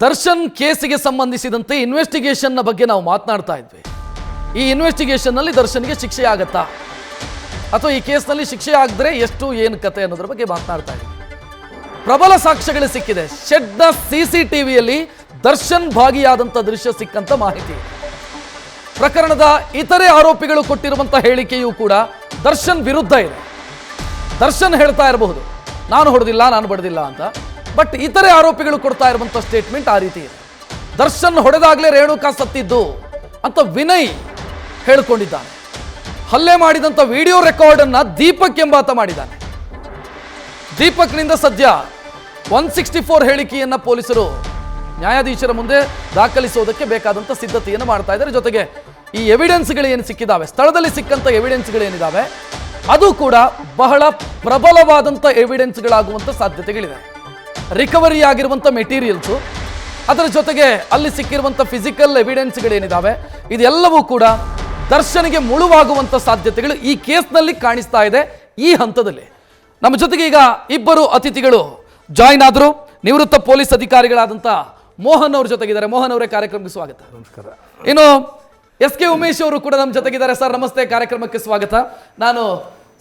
ದರ್ಶನ್ ಕೇಸಿಗೆ ಸಂಬಂಧಿಸಿದಂತೆ ಇನ್ವೆಸ್ಟಿಗೇಷನ್ನ ಬಗ್ಗೆ ನಾವು ಮಾತನಾಡ್ತಾ ಇದ್ವಿ. ಈ ಇನ್ವೆಸ್ಟಿಗೇಷನ್ನಲ್ಲಿ ದರ್ಶನ್ಗೆ ಶಿಕ್ಷೆ ಆಗತ್ತಾ ಅಥವಾ ಈ ಕೇಸ್ನಲ್ಲಿ ಶಿಕ್ಷೆ ಆಗಿದ್ರೆ ಎಷ್ಟು ಏನು ಕತೆ ಅನ್ನೋದ್ರ ಬಗ್ಗೆ ಮಾತನಾಡ್ತಾ ಇದ್ವಿ. ಪ್ರಬಲ ಸಾಕ್ಷ್ಯಗಳು ಸಿಕ್ಕಿದೆ. ಶೆಡ್ನ CCTVಯಲ್ಲಿ ದರ್ಶನ್ ಭಾಗಿಯಾದಂಥ ದೃಶ್ಯ ಸಿಕ್ಕಂತ ಮಾಹಿತಿ. ಪ್ರಕರಣದ ಇತರೆ ಆರೋಪಿಗಳು ಕೊಟ್ಟಿರುವಂಥ ಹೇಳಿಕೆಯೂ ಕೂಡ ದರ್ಶನ್ ವಿರುದ್ಧ ಇದೆ. ದರ್ಶನ್ ಹೇಳ್ತಾ ಇರಬಹುದು ನಾನು ಹೊಡೆದಿಲ್ಲ, ನಾನು ಬಡ್ದಿಲ್ಲ ಅಂತ. ಬಟ್ ಇತರೆ ಆರೋಪಿಗಳು ಕೊಡ್ತಾ ಇರುವಂಥ ಸ್ಟೇಟ್ಮೆಂಟ್ ಆ ರೀತಿ ಇದೆ. ದರ್ಶನ್ ಹೊಡೆದಾಗಲೇ ರೇಣುಕಾ ಸತ್ತಿದ್ದು ಅಂತ ವಿನಯ್ ಹೇಳಿಕೊಂಡಿದ್ದಾನೆ. ಹಲ್ಲೆ ಮಾಡಿದಂಥ ವಿಡಿಯೋ ರೆಕಾರ್ಡ್ ಅನ್ನ ದೀಪಕ್ ಎಂಬಾತ ಮಾಡಿದ್ದಾನೆ. ದೀಪಕ್ನಿಂದ ಸದ್ಯ 164 ಹೇಳಿಕೆಯನ್ನ ಪೊಲೀಸರು ನ್ಯಾಯಾಧೀಶರ ಮುಂದೆ ದಾಖಲಿಸೋದಕ್ಕೆ ಬೇಕಾದಂಥ ಸಿದ್ಧತೆಯನ್ನು ಮಾಡ್ತಾ ಇದ್ದಾರೆ. ಜೊತೆಗೆ ಈ ಎವಿಡೆನ್ಸ್ಗಳು ಏನು ಸಿಕ್ಕಿದಾವೆ, ಸ್ಥಳದಲ್ಲಿ ಸಿಕ್ಕಂಥ ಎವಿಡೆನ್ಸ್ಗಳೇನಿದ್ದಾವೆ ಅದು ಕೂಡ ಬಹಳ ಪ್ರಬಲವಾದಂಥ ಎವಿಡೆನ್ಸ್ಗಳಾಗುವಂಥ ಸಾಧ್ಯತೆಗಳಿವೆ. ರಿಕವರಿ ಆಗಿರುವಂಥ ಮೆಟೀರಿಯಲ್ಸು, ಅದರ ಜೊತೆಗೆ ಅಲ್ಲಿ ಸಿಕ್ಕಿರುವಂಥ ಫಿಸಿಕಲ್ ಎವಿಡೆನ್ಸ್ಗಳೇನಿದ್ದಾವೆ ಇದೆಲ್ಲವೂ ಕೂಡ ದರ್ಶನ್ಗೆ ಮುಳುವಾಗುವಂಥ ಸಾಧ್ಯತೆಗಳು ಈ ಕೇಸ್ನಲ್ಲಿ ಕಾಣಿಸ್ತಾ ಇದೆ. ಈ ಹಂತದಲ್ಲಿ ನಮ್ಮ ಜೊತೆಗೆ ಈಗ ಇಬ್ಬರು ಅತಿಥಿಗಳು ಜಾಯಿನ್ ಆದರು. ನಿವೃತ್ತ ಪೊಲೀಸ್ ಅಧಿಕಾರಿಗಳಾದಂಥ ಮೋಹನ್ ಅವ್ರ ಜೊತೆಗಿದ್ದಾರೆ. ಮೋಹನ್ ಅವರೇ, ಕಾರ್ಯಕ್ರಮಕ್ಕೆ ಸ್ವಾಗತ. ನಮಸ್ಕಾರ. ಇನ್ನು SK ಉಮೇಶ್ ಅವರು ಕೂಡ ನಮ್ಮ ಜೊತೆಗಿದ್ದಾರೆ. ಸರ್ ನಮಸ್ತೆ, ಕಾರ್ಯಕ್ರಮಕ್ಕೆ ಸ್ವಾಗತ. ನಾನು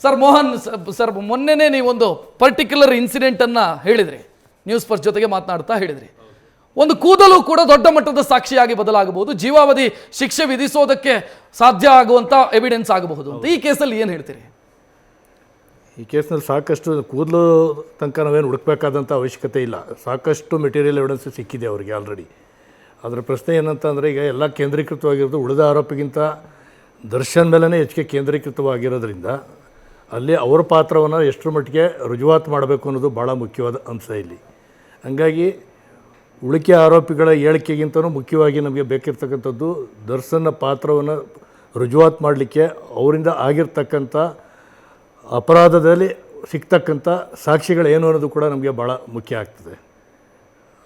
ಸರ್ ಮೋಹನ್ ಸರ್, ಮೊನ್ನೆನೇ ನೀವೊಂದು ಪರ್ಟಿಕ್ಯುಲರ್ ಇನ್ಸಿಡೆಂಟ್ ಅನ್ನ ಹೇಳಿದ್ರಿ, ನ್ಯೂಸ್ ಫಸ್ಟ್ ಜೊತೆಗೆ ಮಾತನಾಡ್ತಾ ಹೇಳಿದ್ರಿ. ಒಂದು ಕೂದಲು ಕೂಡ ದೊಡ್ಡ ಮಟ್ಟದ ಸಾಕ್ಷಿಯಾಗಿ ಬದಲಾಗಬಹುದು, ಜೀವಾವಧಿ ಶಿಕ್ಷೆ ವಿಧಿಸೋದಕ್ಕೆ ಸಾಧ್ಯ ಆಗುವಂತ ಎವಿಡೆನ್ಸ್ ಆಗಬಹುದು ಅಂತ. ಈ ಕೇಸಲ್ಲಿ ಏನು ಹೇಳ್ತೀರಿ? ಈ ಕೇಸ್ನಲ್ಲಿ ಸಾಕಷ್ಟು ಕೂದಲು ತನಕ ನಾವೇನು ಹುಡುಕಬೇಕಾದಂಥ ಅವಶ್ಯಕತೆ ಇಲ್ಲ. ಸಾಕಷ್ಟು ಮೆಟೀರಿಯಲ್ ಎವಿಡೆನ್ಸ್ ಸಿಕ್ಕಿದೆ ಅವರಿಗೆ ಆಲ್ರೆಡಿ. ಅದರ ಪ್ರಶ್ನೆ ಏನಂತಂದರೆ, ಈಗ ಎಲ್ಲ ಕೇಂದ್ರೀಕೃತವಾಗಿರೋದು ಉಳಿದ ಆರೋಪಿಗಿಂತ ದರ್ಶನ್ ಮೇಲೇ ಹೆಚ್ಚಿಗೆ ಕೇಂದ್ರೀಕೃತವಾಗಿರೋದ್ರಿಂದ ಅಲ್ಲಿ ಅವರ ಪಾತ್ರವನ್ನು ಎಷ್ಟರ ಮಟ್ಟಿಗೆ ರುಜುವಾತು ಮಾಡಬೇಕು ಅನ್ನೋದು ಭಾಳ ಮುಖ್ಯವಾದ ಅಂಶ ಇಲ್ಲಿ. ಹಾಗಾಗಿ ಉಳಿಕೆ ಆರೋಪಿಗಳ ಹೇಳಿಕೆಗಿಂತಲೂ ಮುಖ್ಯವಾಗಿ ನಮಗೆ ಬೇಕಿರ್ತಕ್ಕಂಥದ್ದು ದರ್ಶನ್ನ ಪಾತ್ರವನ್ನು ರುಜುವಾತು ಮಾಡಲಿಕ್ಕೆ ಅವರಿಂದ ಆಗಿರ್ತಕ್ಕಂಥ ಅಪರಾಧದಲ್ಲಿ ಸಿಗ್ತಕ್ಕಂಥ ಸಾಕ್ಷಿಗಳೇನು ಅನ್ನೋದು ಕೂಡ ನಮಗೆ ಭಾಳ ಮುಖ್ಯ ಆಗ್ತದೆ.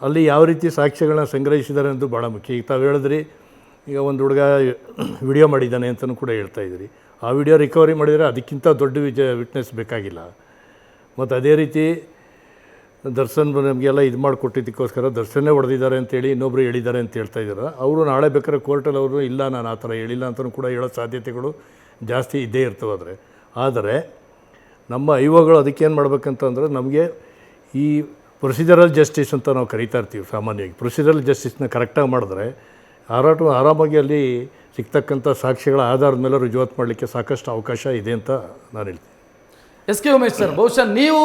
ಅಲ್ಲಿ ಯಾವ ರೀತಿ ಸಾಕ್ಷ್ಯಗಳನ್ನ ಸಂಗ್ರಹಿಸಿದ್ದಾರೆ ಅನ್ನೋದು ಭಾಳ ಮುಖ್ಯ. ಈಗ ತಾವು ಹೇಳಿದ್ರಿ, ಈಗ ಒಂದು ಹುಡುಗ ವಿಡಿಯೋ ಮಾಡಿದ್ದಾನೆ ಅಂತಲೂ ಕೂಡ ಹೇಳ್ತಾಯಿದ್ರಿ. ಆ ವಿಡಿಯೋ ರಿಕವರಿ ಮಾಡಿದರೆ ಅದಕ್ಕಿಂತ ದೊಡ್ಡ ವಿಟ್ನೆಸ್ ಬೇಕಾಗಿಲ್ಲ. ಮತ್ತು ಅದೇ ರೀತಿ ದರ್ಶನ್ ನಮಗೆಲ್ಲ ಇದು ಮಾಡಿಕೊಟ್ಟಿದ್ದಕ್ಕೋಸ್ಕರ ದರ್ಶನ್ನೇ ಹೊಡೆದಿದ್ದಾರೆ ಅಂತೇಳಿ ಇನ್ನೊಬ್ಬರು ಹೇಳಿದ್ದಾರೆ ಅಂತ ಹೇಳ್ತಾ ಇದ್ದಾರೆ. ಅವರು ನಾಳೆ ಬೇಕಾದ್ರೆ ಕೋರ್ಟಲ್ಲಿ ಅವರು ಇಲ್ಲ ನಾನು ಆ ಥರ ಹೇಳಿಲ್ಲ ಅಂತಲೂ ಕೂಡ ಹೇಳೋ ಸಾಧ್ಯತೆಗಳು ಜಾಸ್ತಿ ಇದ್ದೇ ಇರ್ತವೆ. ಆದರೆ ನಮ್ಮ ಐವಗಳು ಅದಕ್ಕೇನು ಮಾಡ್ಬೇಕಂತಂದ್ರೆ, ನಮಗೆ ಈ ಪ್ರೊಸೀಜರಲ್ ಜಸ್ಟಿಸ್ ಅಂತ ನಾವು ಕರೀತಾ ಇರ್ತೀವಿ ಸಾಮಾನ್ಯವಾಗಿ. ಪ್ರೊಸೀಜರಲ್ ಜಸ್ಟಿಸ್ನ ಕರೆಕ್ಟಾಗಿ ಮಾಡಿದ್ರೆ ಆರಾಮಾಗಿ ಅಲ್ಲಿ ಸಿಗ್ತಕ್ಕಂಥ ಸಾಕ್ಷಿಗಳ ಆಧಾರದ ಮೇಲೆ ರುಜುವಾತು ಮಾಡಲಿಕ್ಕೆ ಸಾಕಷ್ಟು ಅವಕಾಶ ಇದೆ ಅಂತ ನಾನು ಹೇಳ್ತೀನಿ. SK ಉಮೇಶ್ ಸರ್, ಬಹುಶಃ ನೀವು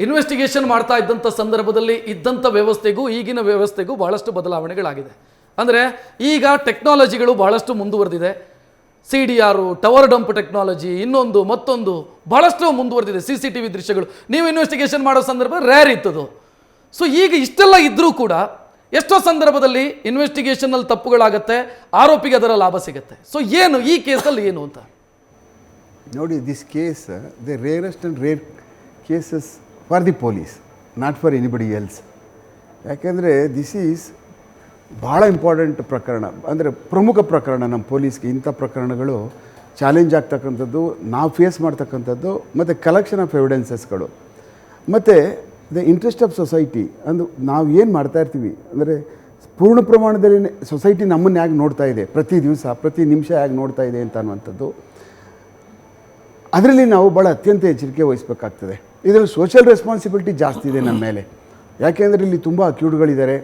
ಇನ್ವೆಸ್ಟಿಗೇಷನ್ ಮಾಡ್ತಾ ಇದ್ದಂಥ ಸಂದರ್ಭದಲ್ಲಿ ಇದ್ದಂಥ ವ್ಯವಸ್ಥೆಗೂ ಈಗಿನ ವ್ಯವಸ್ಥೆಗೂ ಬಹಳಷ್ಟು ಬದಲಾವಣೆಗಳಾಗಿದೆ. ಅಂದರೆ ಈಗ ಟೆಕ್ನಾಲಜಿಗಳು ಬಹಳಷ್ಟು ಮುಂದುವರೆದಿದೆ. CDR, ಟವರ್ ಡಂಪ್ ಟೆಕ್ನಾಲಜಿ, ಇನ್ನೊಂದು ಮತ್ತೊಂದು ಬಹಳಷ್ಟು ಮುಂದುವರೆದಿದೆ. CCTV ದೃಶ್ಯಗಳು ನೀವು ಇನ್ವೆಸ್ಟಿಗೇಷನ್ ಮಾಡೋ ಸಂದರ್ಭ ರೇರ್ ಇತ್ತದು. ಸೊ ಈಗ ಇಷ್ಟೆಲ್ಲ ಇದ್ದರೂ ಕೂಡ ಎಷ್ಟೋ ಸಂದರ್ಭದಲ್ಲಿ ಇನ್ವೆಸ್ಟಿಗೇಷನಲ್ಲಿ ತಪ್ಪುಗಳಾಗತ್ತೆ, ಆರೋಪಿಗೆ ಅದರ ಲಾಭ ಸಿಗುತ್ತೆ. ಸೊ ಏನು ಈ ಕೇಸಲ್ಲಿ ಏನು ಅಂತ ನೋಡಿ, this case the rarest and rare cases for the police, not for anybody else. ಯಾಕೆಂದರೆ ದಿಸ್ ಈಸ್ ಭಾಳ ಇಂಪಾರ್ಟೆಂಟ್ ಪ್ರಕರಣ, ಅಂದರೆ ಪ್ರಮುಖ ಪ್ರಕರಣ ನಮ್ಮ ಪೊಲೀಸ್ಗೆ. ಇಂಥ ಪ್ರಕರಣಗಳು ಚಾಲೆಂಜ್ ಆಗ್ತಕ್ಕಂಥದ್ದು, ನಾವು ಫೇಸ್ ಮಾಡ್ತಕ್ಕಂಥದ್ದು, ಮತ್ತು ಕಲೆಕ್ಷನ್ ಆಫ್ ಎವಿಡೆನ್ಸಸ್ಗಳು, ಮತ್ತು ದ ಇಂಟ್ರೆಸ್ಟ್ ಆಫ್ ಸೊಸೈಟಿ. ಅಂದು ನಾವು ಏನು ಮಾಡ್ತಾಯಿರ್ತೀವಿ ಅಂದರೆ, ಪೂರ್ಣ ಪ್ರಮಾಣದಲ್ಲಿ ಸೊಸೈಟಿ ನಮ್ಮನ್ನು ಹೇಗೆ ನೋಡ್ತಾ ಇದೆ, ಪ್ರತಿ ದಿವಸ ಪ್ರತಿ ನಿಮಿಷ ಹೇಗೆ ನೋಡ್ತಾ ಇದೆ ಅಂತ ಅನ್ನುವಂಥದ್ದು, ಅದರಲ್ಲಿ ನಾವು ಭಾಳ ಅತ್ಯಂತ ಎಚ್ಚರಿಕೆ ವಹಿಸಬೇಕಾಗ್ತದೆ. ಇದರಲ್ಲಿ ಸೋಷಿಯಲ್ ರೆಸ್ಪಾನ್ಸಿಬಿಲಿಟಿ ಜಾಸ್ತಿ ಇದೆ ನಮ್ಮ ಮೇಲೆ. ಯಾಕೆಂದರೆ ಇಲ್ಲಿ ತುಂಬ ಅಕ್ಯೂಡ್ಗಳಿದ್ದಾರೆ,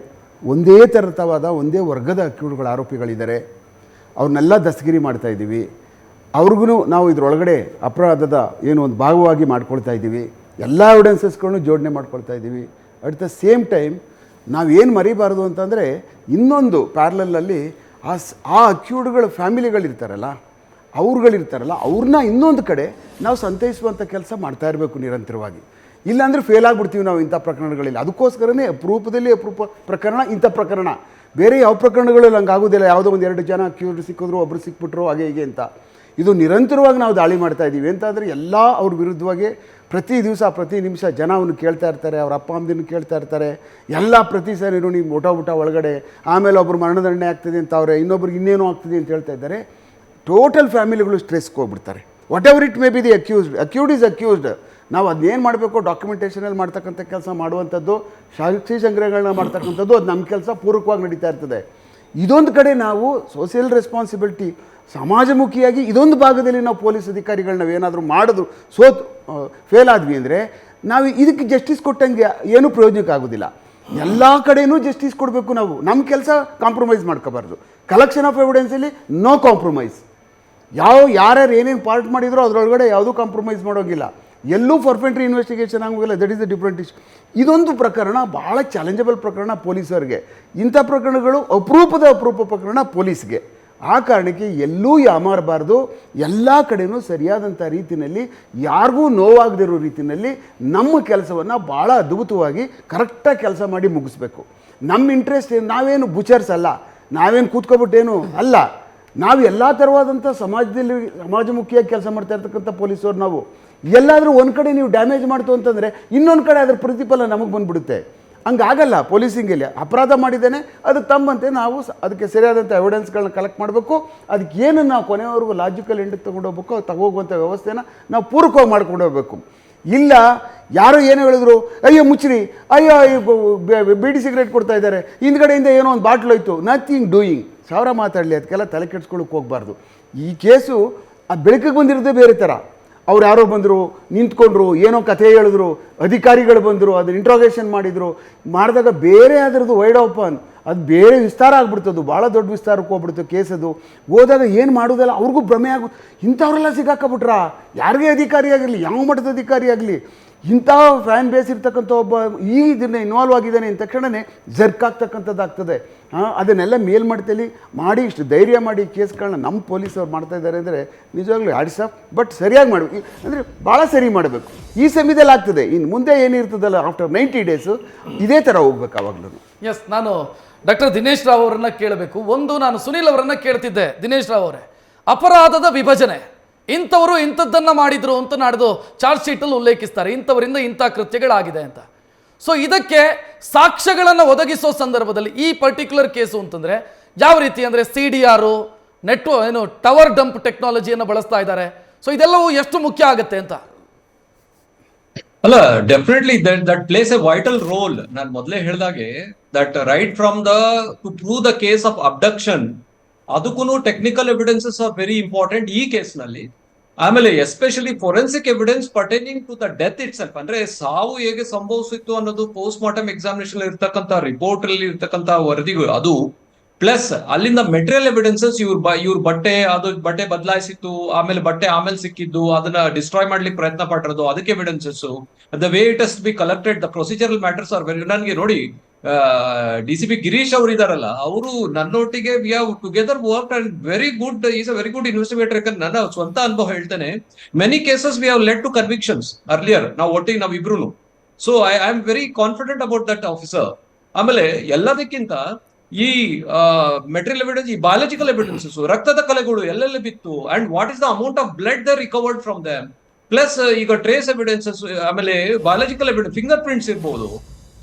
ಒಂದೇ ಥರವಾದ ಒಂದೇ ವರ್ಗದ ಅಕ್ಯೂಡ್ಗಳ ಆರೋಪಿಗಳಿದ್ದಾರೆ. ಅವ್ರನ್ನೆಲ್ಲ ದಸ್ತಗಿರಿ ಮಾಡ್ತಾಯಿದ್ದೀವಿ. ಅವ್ರಿಗೂ ನಾವು ಇದರೊಳಗಡೆ ಅಪರಾಧದ ಏನು ಒಂದು ಭಾಗವಾಗಿ ಮಾಡ್ಕೊಳ್ತಾ ಇದ್ದೀವಿ. ಎಲ್ಲ ಎವಿಡೆನ್ಸಸ್ಗಳನ್ನು ಜೋಡಣೆ ಮಾಡ್ಕೊಳ್ತಾ ಇದ್ದೀವಿ. ಅಟ್ ದ ಸೇಮ್ ಟೈಮ್ ನಾವೇನು ಮರಿಬಾರ್ದು ಅಂತಂದರೆ, ಇನ್ನೊಂದು ಪ್ಯಾರಲಲ್ಲಿ ಆ ಅಕ್ಯೂಡ್ಗಳ ಫ್ಯಾಮಿಲಿಗಳಿರ್ತಾರಲ್ಲ, ಅವ್ರನ್ನ ಇನ್ನೊಂದು ಕಡೆ ನಾವು ಸಂತೈಸುವಂಥ ಕೆಲಸ ಮಾಡ್ತಾ ಇರಬೇಕು ನಿರಂತರವಾಗಿ. ಇಲ್ಲಾಂದರೆ ಫೇಲ್ ಆಗಿಬಿಡ್ತೀವಿ ನಾವು ಇಂಥ ಪ್ರಕರಣಗಳಲ್ಲಿ. ಅದಕ್ಕೋಸ್ಕರನೇ ಅಪರೂಪದಲ್ಲಿ ಅಪರೂಪ ಪ್ರಕರಣ ಇಂಥ ಪ್ರಕರಣ. ಬೇರೆ ಯಾವ ಪ್ರಕರಣಗಳಲ್ಲಿ ಹಂಗೆ ಆಗೋದಿಲ್ಲ. ಯಾವುದೋ ಒಂದು 2 ಜನ ಅಕ್ಯೂಡ್ ಸಿಕ್ಕಿದ್ರು, ಒಬ್ಬರು ಸಿಕ್ಬಿಟ್ರು, ಹಾಗೆ ಹೀಗೆ ಅಂತ. ಇದು ನಿರಂತರವಾಗಿ ನಾವು ದಾಳಿ ಮಾಡ್ತಾ ಇದ್ದೀವಿ. ಅಂತಂದರೆ ಎಲ್ಲ ಅವ್ರ ವಿರುದ್ಧವಾಗಿ ಪ್ರತಿ ದಿವಸ ಪ್ರತಿ ನಿಮಿಷ ಜನ ಅವನು ಕೇಳ್ತಾ ಇರ್ತಾರೆ, ಅವ್ರ ಅಪ್ಪ ಅಮ್ಮದಿನ್ನು ಕೇಳ್ತಾ ಇರ್ತಾರೆ. ಎಲ್ಲ ಪ್ರತಿ ಸಾರಿನೂ ನೀವು ಊಟ ಒಳಗಡೆ, ಆಮೇಲೆ ಒಬ್ಬರು ಮರಣದಂಡನೆ ಆಗ್ತದೆ ಅಂತ ಅವ್ರೆ, ಇನ್ನೊಬ್ರಿಗೆ ಇನ್ನೇನೋ ಆಗ್ತದೆ ಅಂತ ಹೇಳ್ತಾ ಇದ್ದಾರೆ. ಟೋಟಲ್ ಫ್ಯಾಮಿಲಿಗಳು ಸ್ಟ್ರೆಸ್ಗೆ ಹೋಗ್ಬಿಡ್ತಾರೆ. What ever it may be the accused is accused. ನಾವು ಅದನ್ನೇನು ಮಾಡಬೇಕು, ಡಾಕ್ಯುಮೆಂಟೇಷನಲ್ಲಿ ಮಾಡ್ತಕ್ಕಂಥ ಕೆಲಸ ಮಾಡುವಂಥದ್ದು, ಸಾಕ್ಷಿ ಸಂಗ್ರಹಗಳನ್ನ ಮಾಡ್ತಕ್ಕಂಥದ್ದು, ಅದು ನಮ್ಮ ಕೆಲಸ ಪೂರ್ವಕವಾಗಿ ನಡೀತಾ ಇರ್ತದೆ. ಇದೊಂದು ಕಡೆ ನಾವು ಸೋಷಿಯಲ್ ರೆಸ್ಪಾನ್ಸಿಬಿಲಿಟಿ ಸಮಾಜಮುಖಿಯಾಗಿ ಇದೊಂದು ಭಾಗದಲ್ಲಿ ನಾವು ಪೊಲೀಸ್ ಅಧಿಕಾರಿಗಳು ನಾವೇನಾದರೂ ಮಾಡಿದ್ರು ಫೇಲ್ ಆದ್ವಿ ಅಂದರೆ ನಾವು ಇದಕ್ಕೆ ಜಸ್ಟಿಸ್ ಕೊಟ್ಟಂಗೆ ಏನೂ ಪ್ರಯೋಜನಕ್ಕೆ ಆಗೋದಿಲ್ಲ. ಎಲ್ಲ ಕಡೆಯೂ ಜಸ್ಟಿಸ್ ಕೊಡಬೇಕು. ನಾವು ನಮ್ಮ ಕೆಲಸ ಕಾಂಪ್ರಮೈಸ್ ಮಾಡ್ಕೋಬಾರ್ದು. ಕಲೆಕ್ಷನ್ ಆಫ್ ಎವಿಡೆನ್ಸಲ್ಲಿ ನೋ ಕಾಂಪ್ರಮೈಸ್. ಯಾರ್ಯಾರು ಏನೇನು ಪಾರ್ಟ್ ಮಾಡಿದ್ರು ಅದರೊಳಗಡೆ ಯಾವುದೂ ಕಾಂಪ್ರಮೈಸ್ ಮಾಡೋಂಗಿಲ್ಲ. ಎಲ್ಲೂ ಪರ್ಫೆಕ್ಟ್ರಿ ಇನ್ವೆಸ್ಟಿಗೇಷನ್ ಆಗೋಗಿಲ್ಲ. That is the different issue. ಇದೊಂದು ಪ್ರಕರಣ ಭಾಳ ಚಾಲೆಂಜಬಲ್ ಪ್ರಕರಣ ಪೊಲೀಸರಿಗೆ. ಇಂಥ ಪ್ರಕರಣಗಳು ಅಪರೂಪ ಪ್ರಕರಣ ಪೊಲೀಸ್ಗೆ. ಆ ಕಾರಣಕ್ಕೆ ಎಲ್ಲೂ ಯಾಮಾರಬಾರ್ದು. ಎಲ್ಲ ಕಡೆಯೂ ಸರಿಯಾದಂಥ ರೀತಿಯಲ್ಲಿ ಯಾರಿಗೂ ನೋವಾಗದಿರೋ ರೀತಿಯಲ್ಲಿ ನಮ್ಮ ಕೆಲಸವನ್ನು ಭಾಳ ಅದ್ಭುತವಾಗಿ ಕರೆಕ್ಟಾಗಿ ಕೆಲಸ ಮಾಡಿ ಮುಗಿಸ್ಬೇಕು. ನಮ್ಮ ಇಂಟ್ರೆಸ್ಟ್ ಏನು, ನಾವೇನು ಬುಚರ್ಸ್ ಅಲ್ಲ, ನಾವೇನು ಕೂತ್ಕೊಬಿಟ್ಟೇನು ಅಲ್ಲ. ನಾವು ಎಲ್ಲ ಥರವಾದಂಥ ಸಮಾಜಮುಖಿಯಾಗಿ ಕೆಲಸ ಮಾಡ್ತಾ ಇರ್ತಕ್ಕಂಥ ಪೊಲೀಸವ್ರು. ನಾವು ಎಲ್ಲಾದರೂ ಒಂದು ಕಡೆ ನೀವು ಡ್ಯಾಮೇಜ್ ಮಾಡ್ತು ಅಂತಂದರೆ ಇನ್ನೊಂದು ಕಡೆ ಅದರ ಪ್ರತಿಫಲ ನಮಗೆ ಬಂದುಬಿಡುತ್ತೆ. ಹಂಗಾಗಲ್ಲ. ಪೊಲೀಸಿಂಗಲ್ಲಿ ಅಪರಾಧ ಮಾಡಿದ್ದೇನೆ, ಅದಕ್ಕೆ ತಮ್ಮಂತೆ ನಾವು ಅದಕ್ಕೆ ಸರಿಯಾದಂಥ ಎವಿಡೆನ್ಸ್ಗಳನ್ನ ಕಲೆಕ್ಟ್ ಮಾಡಬೇಕು. ಅದಕ್ಕೆ ಏನು ನಾವು ಕೊನೆಯವರೆಗೂ ಲಾಜಿಕಲ್ ಎಂಡಿಗೆ ತೊಗೊಂಡೋಗ್ಬೇಕು, ಅದು ತಗೋಗುವಂಥ ವ್ಯವಸ್ಥೆನ ನಾವು ಪೂರಕವಾಗಿ ಮಾಡ್ಕೊಂಡು ಹೋಗ್ಬೇಕು. ಇಲ್ಲ ಯಾರೋ ಏನೋ ಹೇಳಿದ್ರು, ಅಯ್ಯೋ ಮುಚ್ಚ್ರಿ, ಅಯ್ಯೋ ಬೀಡಿ ಸಿಗರೇಟ್ ಕೊಡ್ತಾ ಇದ್ದಾರೆ, ಹಿಂದ್ಗಡೆಯಿಂದ ಏನೋ ಒಂದು ಬಾಟ್ಲು ಹೋಯ್ತು, ನಥಿಂಗ್ ಡೂಯಿಂಗ್, ಸಾವಿರ ಮಾತಾಡಲಿ, ಅದಕ್ಕೆಲ್ಲ ತಲೆ ಕೆಡ್ಸ್ಕೊಳ್ಳೋಕೆ ಹೋಗಬಾರ್ದು. ಈ ಕೇಸು ಆ ಬೆಳಕಿಗೆ ಬಂದಿರೋದೇ ಬೇರೆ ಥರ. ಅವ್ರು ಯಾರೋ ಬಂದರು, ನಿಂತ್ಕೊಂಡ್ರು, ಏನೋ ಕಥೆ ಹೇಳಿದ್ರು, ಅಧಿಕಾರಿಗಳು ಬಂದರು, ಅದನ್ನ ಇಂಟ್ರೋಗೇಷನ್ ಮಾಡಿದಾಗ ಬೇರೆ ಅದರದ್ದು ವೈಡ್ ಓಪನ್, ಅದು ಬೇರೆ ವಿಸ್ತಾರ ಆಗ್ಬಿಡ್ತದು, ಭಾಳ ದೊಡ್ಡ ವಿಸ್ತಾರಕ್ಕೆ ಹೋಗ್ಬಿಡ್ತು ಕೇಸದು. ಹೋದಾಗ ಏನು ಮಾಡೋದಲ್ಲ ಅವ್ರಿಗೂ ಭ್ರಮೆ ಇಂಥವ್ರೆಲ್ಲ ಸಿಗಾಕಬಿಟ್ರಾ, ಯಾರಿಗೇ ಅಧಿಕಾರಿ ಆಗಲಿ, ಯಾವ ಮಟ್ಟದ ಅಧಿಕಾರಿ ಆಗಲಿ, ಇಂಥ ಫ್ಯಾನ್ ಬೇಸ್ ಇರ್ತಕ್ಕಂಥ ಒಬ್ಬ ಈ ಇದನ್ನು ಇನ್ವಾಲ್ವ್ ಆಗಿದ್ದಾನೆ ಅಂದ ತಕ್ಷಣವೇ ಜರ್ಕಾಗ್ತಕ್ಕಂಥದ್ದಾಗ್ತದೆ. ಅದನ್ನೆಲ್ಲ ಮೇಲ್ಮಟ್ಟದಲ್ಲಿ ಮಾಡಿ ಇಷ್ಟು ಧೈರ್ಯ ಮಾಡಿ ಕೇಸ್ಗಳನ್ನ ನಮ್ಮ ಪೊಲೀಸವ್ರು ಮಾಡ್ತಾ ಇದ್ದಾರೆ ಅಂದರೆ ನಿಜವಾಗ್ಲೂ ಹ್ಯಾಟ್ಸ್ ಆಫ್. ಬಟ್ ಸರಿಯಾಗಿ ಮಾಡಬೇಕು, ಅಂದರೆ ಭಾಳ ಸರಿ ಮಾಡಬೇಕು. ಈ ಸಮಯದಲ್ಲಿ ಆಗ್ತದೆ, ಇನ್ನು ಮುಂದೆ ಏನಿರ್ತದಲ್ಲ ಆಫ್ಟರ್ 90 ಡೇಸು ಇದೇ ಥರ ಹೋಗ್ಬೇಕು ಆವಾಗಲೂ. ಎಸ್, ನಾನು ಡಾಕ್ಟರ್ ದಿನೇಶ್ ರಾವ್ ಅವರನ್ನ ಕೇಳಬೇಕು. ಒಂದು ನಾನು ಸುನೀಲ್ ಅವರನ್ನ ಕೇಳ್ತಿದ್ದೆ. ದಿನೇಶ್ ರಾವ್ ಅವರೇ, ಅಪರಾಧದ ವಿಭಜನೆ, ಇಂಥವರು ಇಂಥದ್ದನ್ನು ಮಾಡಿದ್ರು ಅಂತ ನಾಡ್ದು ಚಾರ್ಜ್ ಶೀಟಲ್ಲಿ ಉಲ್ಲೇಖಿಸ್ತಾರೆ, ಇಂಥವರಿಂದ ಇಂಥ ಕೃತ್ಯಗಳಾಗಿದೆ ಅಂತ. ಸೊ ಇದಕ್ಕೆ ಸಾಕ್ಷ್ಯಗಳನ್ನು ಒದಗಿಸೋ ಸಂದರ್ಭದಲ್ಲಿ ಈ ಪರ್ಟಿಕ್ಯುಲರ್ ಕೇಸು ಅಂತಂದರೆ ಯಾವ ರೀತಿ ಅಂದರೆ CDR ಟವರ್ ಡಂಪ್ ಟೆಕ್ನಾಲಜಿಯನ್ನು ಬಳಸ್ತಾ ಇದ್ದಾರೆ. ಸೊ ಇದೆಲ್ಲವೂ ಎಷ್ಟು ಮುಖ್ಯ ಆಗುತ್ತೆ ಅಂತ. ಅಲ್ಲ, definitely that plays a vital role. ನಾನು ಮೊದಲೇ ಹೇಳಿದಾಗೆ that right from to prove the case of abduction, ಅದಕ್ಕೂ technical evidences are very important ಈ ಕೇಸ್ ನಲ್ಲಿ. ಆಮೇಲೆ especially forensic evidence pertaining to the death itself, ಅಂದ್ರೆ ಸಾವು ಹೇಗೆ ಸಂಭವಿಸಿತ್ತು ಅನ್ನೋದು ಪೋಸ್ಟ್ ಮಾರ್ಟಮ್ ಎಕ್ಸಾಮಿನೇಷನ್ ಇರ್ತಕ್ಕಂಥ ರಿಪೋರ್ಟ್ ಅಲ್ಲಿ ಇರ್ತಕ್ಕಂಥ ವರದಿಗಳು, ಅದು ಪ್ಲಸ್ ಅಲ್ಲಿಂದ ಮೆಟೀರಿಯಲ್ ಎವಿಡೆನ್ಸಸ್, ಇವ್ರ ಬಟ್ಟೆ ಬದಲಾಯಿಸಿತ್ತು, ಆಮೇಲೆ ಸಿಕ್ಕಿದ್ದು, ಅದನ್ನ ಡಿಸ್ಟ್ರಾಯ್ ಮಾಡ್ಲಿಕ್ಕೆ ಪ್ರಯತ್ನ ಪಟ್ಟಿರೋದು, ಅದಕ್ಕೆ evidences, the way it has be collected, the procedural matters are very. ನನಗೆ ನೋಡಿ, DCP ಗಿರೀಶ್ ಅವರು ಇದಾರಲ್ಲ, ಅವರು ನನ್ನೊಟ್ಟಿಗೆ we have together work and very good, is a very good investigator. ಯಾಕಂದ್ರೆ ನನ್ನ ಸ್ವಂತ ಅನುಭವ ಹೇಳ್ತೇನೆ, many cases we have led to convictions earlier, ನಾವಿಬ್ರು. So I am very confident about that officer. ಆಮೇಲೆ ಎಲ್ಲದಕ್ಕಿಂತ ಈ ಮೆಟೀರಿಯಲ್ ಎವಿಡೆನ್ಸ್, ಈ ಬಯಾಲಜಿಕಲ್ ಎವಿಡೆನ್ಸಸ್, ರಕ್ತದ ಕಲೆಗಳು ಎಲ್ಲೆಲ್ಲಿ ಬಿತ್ತು, and what is the amount of blood the recovered from them, plus ಈಗ ಟ್ರೇಸ್ ಎವಿಡೆನ್ಸಸ್, ಆಮೇಲೆ ಬಯಾಲಜಿಕಲ್ ಎವಿಡೆನ್ಸ್, ಫಿಂಗರ್ ಪ್ರಿಂಟ್ಸ್ ಇರ್ಬೋದು.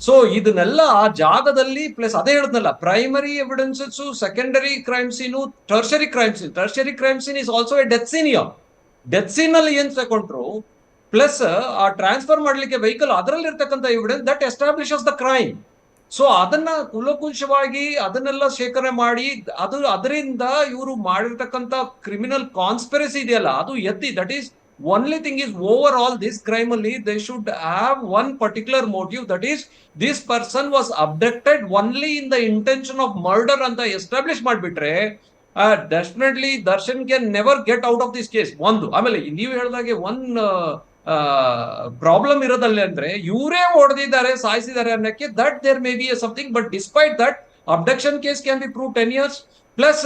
ಸೊ ಇದನ್ನೆಲ್ಲ ಆ ಜಾಗದಲ್ಲಿ, ಪ್ಲಸ್ ಅದೇ ಹೇಳಿದ್ನಲ್ಲ, primary evidences, secondary crime scene, tertiary crime scene is also a death scene. Death scene ಅಲ್ಲಿ ಏನ್ ತಗೊಂಡ್ರು, ಪ್ಲಸ್ ಆ ಟ್ರಾನ್ಸ್ಫರ್ ಮಾಡ್ಲಿಕ್ಕೆ ವೆಹಿಕಲ್, ಅದರಲ್ಲಿ ಇರ್ತಕ್ಕಂಥ evidence that establishes the crime. So ಅದನ್ನ ಕುಲಕುಂಶವಾಗಿ ಅದನ್ನೆಲ್ಲ ಶೇಖರಣೆ ಮಾಡಿ, ಅದರಿಂದ ಇವರು ಮಾಡಿರ್ತಕ್ಕಂಥ ಕ್ರಿಮಿನಲ್ ಕಾನ್ಸ್ಪಿರಸಿ ಇದೆಯಲ್ಲ, ಅದು ಎತ್ತಿ, that is only thing is overall this crime only they should have one particular motive, that is this person was abducted only in the intention of murder anta establish madbitre definitely Darshan can never get out of this case. ಒಂದು ಆಮೇಲೆ ನೀವು ಹೇಳಿದಾಗೆ problem ಇರೋದಲ್ಲ ಅಂದ್ರೆ ಇವರೇ ಹೊಡೆದಿದ್ದಾರೆ, ಸಾಯಿಸಿದ್ದಾರೆ ಅನ್ನಕ್ಕೆ, that there may be something, but despite that abduction case can be proved 10 years plus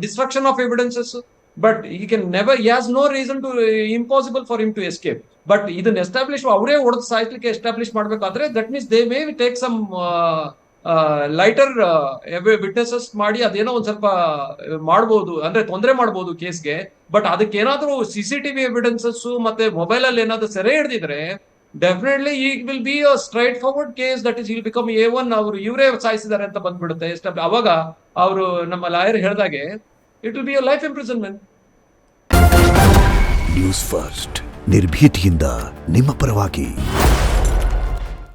destruction of evidences. But he can never, he has no reason to, impossible for him to escape. But ಇದನ್ನ establish, ಅವರೇ ಹೊಡೆದು ಸಾಯಿಸ್ಲಿಕ್ಕೆ establish ಮಾಡ್ಬೇಕಾದ್ರೆ, that means they may take some lighter witnesses ಮಾಡಿ ಅದೇನೋ ಒಂದ್ ಸ್ವಲ್ಪ ಮಾಡ್ಬೋದು, ಅಂದ್ರೆ ತೊಂದರೆ ಮಾಡ್ಬೋದು ಕೇಸ್ಗೆ. ಬಟ್ ಅದಕ್ಕೆ ಏನಾದ್ರೂ CCTV ಎವಿಡೆನ್ಸಸ್ ಮತ್ತೆ ಮೊಬೈಲ್ ಅಲ್ಲಿ ಏನಾದ್ರು ಸೆರೆ ಹಿಡಿದಿದ್ರೆ, ಡೆಫಿನೆಟ್ಲಿ ಈ will be a straight forward case, that is will become A1, ಅವರು ಇವರೇ ಸಾಯಿಸಿದ್ದಾರೆ ಅಂತ ಬಂದ್ಬಿಡುತ್ತೆ. ಅವಾಗ ಅವರು ನಮ್ಮ ಲಾಯರ್ ಹೇಳ್ದಾಗೆ it will be a life imprisonment. News First. ನಿರ್ಭೀತಿಯಿಂದ ನಿಮ್ಮ ಪರವಾಗಿ.